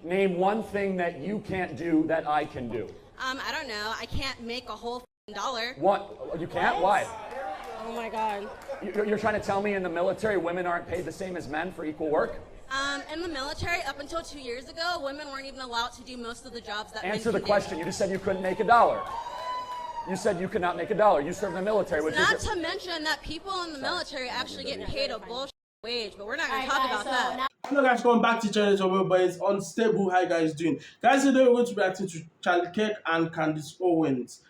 Name one thing that you can't do that I can do. I don't know. I can't make a whole dollar. What? You can't? Why? Oh my God. You're trying to tell me in the military women aren't paid the same as men for equal work? In the military, up until 2 years ago, women weren't even allowed to do most of the jobs that men Answer the can question. do. You just said you couldn't make a dollar. You said you could not make a dollar. You served in the military, which Not is... to mention that people in the military actually get paid a bullshit wage, but we're not going to talk about that. Hello guys, welcome back to channel, but it's unstable. How you guys doing? Guys, today we're going to be reacting to Kirk and Candace Owens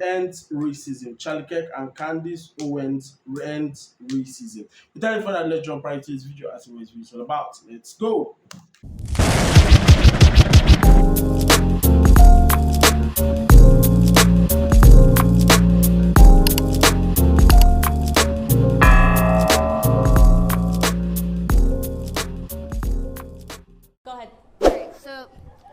end racism. Kirk and Candace Owens end racism. Without any further, let's jump right into this video. As always, it's all about. Let's go.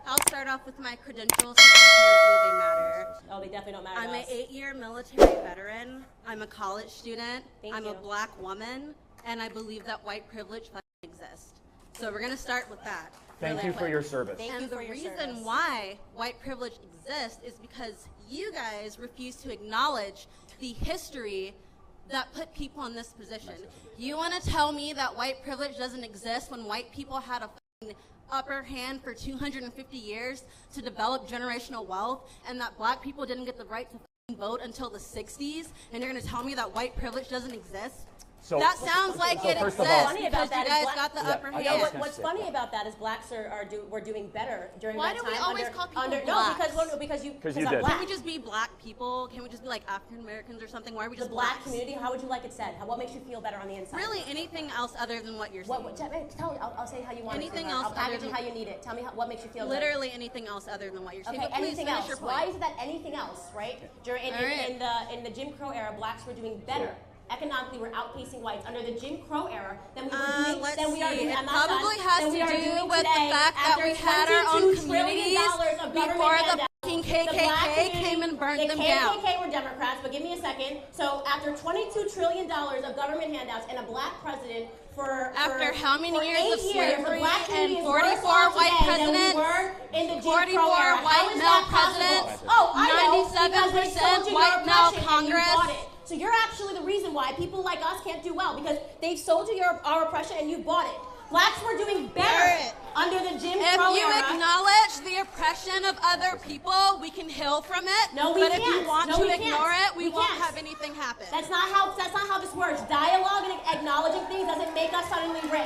I'll start off with my credentials because apparently they matter. Oh, they definitely don't matter. I'm an 8-year military veteran. I'm a college student. I'm a black woman, and I believe that white privilege exists. So we're going to start with that. Thank you for your service. And the reason why white privilege exists is because you guys refuse to acknowledge the history that put people in this position. You want to tell me that white privilege doesn't exist when white people had a upper hand for 250 years to develop generational wealth, and that black people didn't get the right to vote until the 60s, and you're going to tell me that white privilege doesn't exist? So, that sounds like it exists because you guys got the upper hand. What's funny about that is blacks were doing better during Why that time. Why do we always call people blacks? No, because you did. Can't we just be black people? Can't we just be like African Americans or something? Why are we just the black community? How would you like it said? What makes you feel better on the inside? Really, anything else other than what you're saying? Tell me. I'll say how you want anything it. else I'll package it how you need it. Tell me what makes you feel literally better. Anything else other than what you're saying. Okay, anything else. Your point. Why is it that anything else, right? In the Jim Crow era, blacks were doing better. Economically, we're outpacing whites under the Jim Crow era than we were doing. Let's then we are see. doing. It probably has to do with the fact that we had our own communities before the fucking KKK came and burned them down. The KKK were Democrats, but give me a second. So after $22 trillion of government handouts and a black president after how many years of slavery and 44 white presidents, 44 white male presidents, 97% white male Congress. So you're actually the reason why people like us can't do well, because they've sold you our oppression and you bought it. Blacks were doing better under the Jim Crow era. If you acknowledge the oppression of other people, we can heal from it. No, we can't. But if you want to ignore it, we won't have anything happen. That's not how this works. Dialogue and acknowledging things doesn't make us suddenly rich.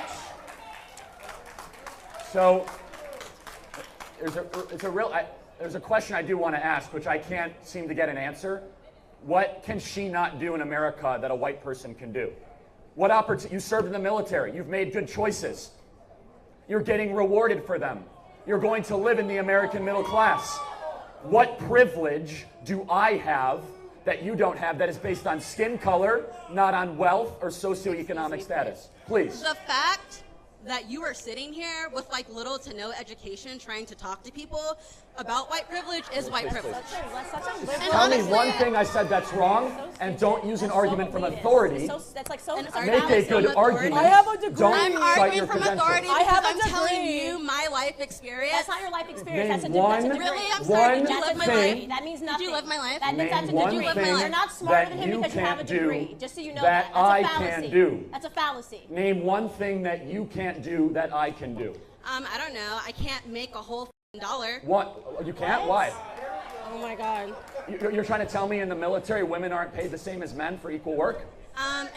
So there's a question I do want to ask, which I can't seem to get an answer. What can she not do in America that a white person can do? What opportunity? You served in the military. You've made good choices. You're getting rewarded for them. You're going to live in the American middle class. What privilege do I have that you don't have that is based on skin color, not on wealth or socioeconomic status? Please. The fact that you are sitting here with like little to no education trying to talk to people about white privilege is white privilege. Tell me one thing I said that's wrong, and don't use an argument from authority. Make a good argument. I have a degree. Don't I'm cite your arguing from credentials. authority because I'm telling you my life experience. That's not your life experience. Name that's a degree. Really? I'm sorry. Did you live my life? That means nothing. Did you live my life? That means that's a Name degree. one thing You're not smarter than him because you have a degree. do Just so you know that That's a I fallacy. can do. That's a fallacy. Name one thing that you can't do that I can do. I don't know. I can't make a whole dollar. What? You can't? Why? Oh my God. You're trying to tell me in the military women aren't paid the same as men for equal work?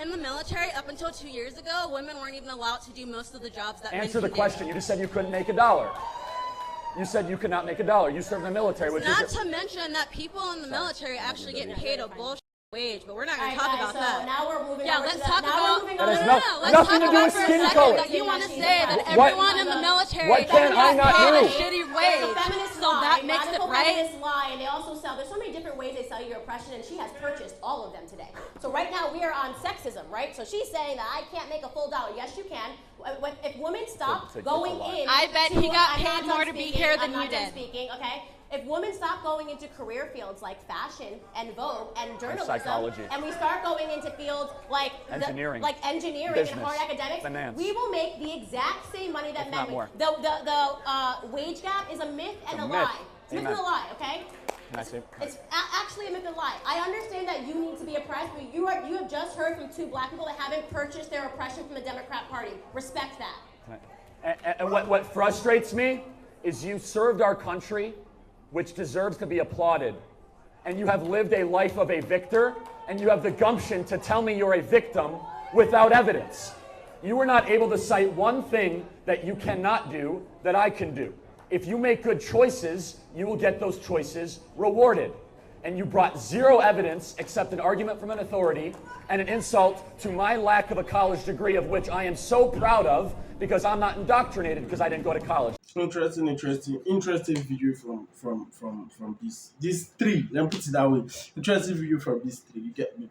In the military, up until 2 years ago, women weren't even allowed to do most of the jobs that men Answer the can question. do. You just said you couldn't make a dollar. You said you could not make a dollar. You served in the military, which Not is... to mention that people in the military actually get paid a bullshit wage, but we're not going to talk about so that. now we're moving Yeah, over let's to talk about. That has Let's nothing talk to do about with for a skin second color. that you want to say that What- everyone in the military what can I not paid a do? shitty It's a wage, feminist so lie, that makes it radical right. feminist lie, and they also sell. There's so many different ways they sell you your oppression, and she has purchased all of them today. So right now we are on sexism, right? So she's saying that I can't make a full dollar. Yes, you can. If women stop going in, I bet he got I'm paid not more done to be speaking, here than I'm you not done did. Speaking, okay. If women stop going into career fields like fashion and Vogue and journalism, psychology. and we start going into fields like engineering, business, and hard business, academics, finance, we will make the exact same money that if men not make. more. The wage gap is a myth and a lie. It's a myth and a lie, okay? It's actually a myth and a lie. I understand that you need to be oppressed, but you have just heard from two black people that haven't purchased their oppression from the Democrat Party. Respect that. And what frustrates me is you served our country, which deserves to be applauded, and you have lived a life of a victor, and you have the gumption to tell me you're a victim without evidence. You were not able to cite one thing that you cannot do that I can do. If you make good choices, you will get those choices rewarded. And you brought zero evidence except an argument from an authority and an insult to my lack of a college degree, of which I am so proud of because I'm not indoctrinated because I didn't go to college. Interesting video from these three. Let me put it that way. Interesting video from these three. You get me?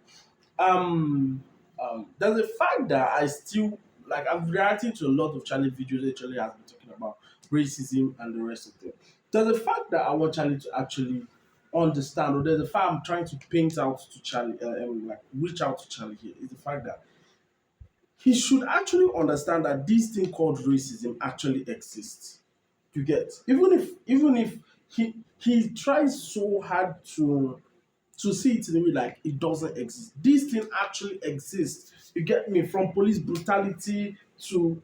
There's a fact that I still like. I'm reacting to a lot of Charlie videos that Charlie has been talking about racism and the rest of them. There's a fact that I want Charlie to actually understand, or there's a fact I'm trying to paint out to Charlie, reach out to Charlie here. Is the fact that he should actually understand that this thing called racism actually exists. You get, even if he tries so hard to see it in a way like it doesn't exist. This thing actually exists. You get me? From police brutality to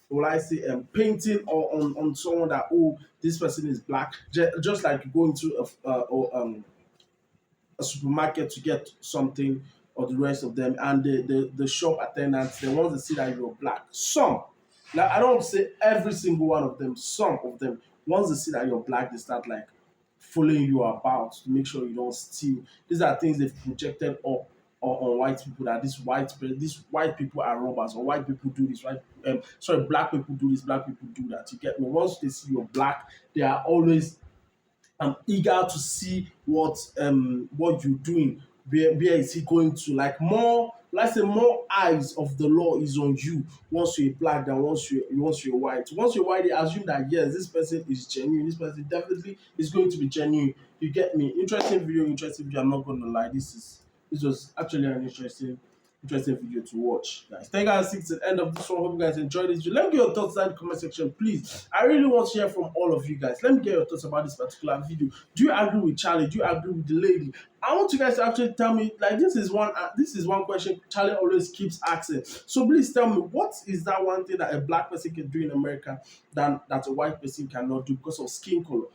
what I say, painting on someone that, oh, this person is black. Just like going to a supermarket to get something or the rest of them, and the shop attendants, they want to see that you're black. Some, like, I don't say every single one of them, some of them, once they see that you're black, they start like following you about to make sure you don't steal. These are things they've projected up on white people, that these white people are robbers, or white people do this, black people do this, black people do that. You get me? Once they see you're black, they are always eager to see what you're doing. Where is he going to? Like, more, let's say, more eyes of the law is on you once you're black than once you're white. Once you're white, they assume that yes, this person is genuine. This person definitely is going to be genuine. You get me? Interesting video. I'm not gonna lie. This was actually an interesting video to watch, guys. Thank you guys to the end of this one. Hope you guys enjoyed this video. Let me get your thoughts down in the comment section, please. I really want to hear from all of you guys. Let me get your thoughts about this particular video. Do you agree with Charlie? Do you agree with the lady? I want you guys to actually tell me, like, this is one question Charlie always keeps asking. So please tell me, what is that one thing that a black person can do in America that a white person cannot do because of skin color?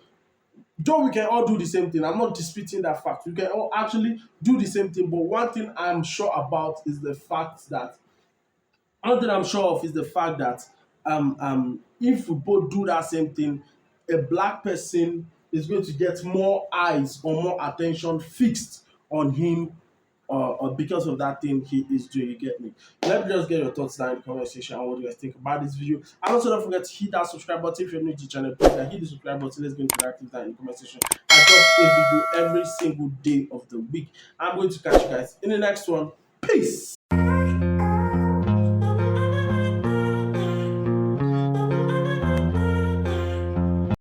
Though we can all do the same thing, I'm not disputing that fact. We can all actually do the same thing, but one thing I'm sure about is the fact that if we both do that same thing, a black person is going to get more eyes or more attention fixed on him, or because of that thing he is doing. You get me? Let me just get your thoughts down in the comment section and what you guys think about this video. And also don't forget to hit that subscribe button if you're new to the channel. Please hit the subscribe button. Let's go into interactive down in the comment section. I drop a video every single day of the week. I'm going to catch you guys in the next one. Peace.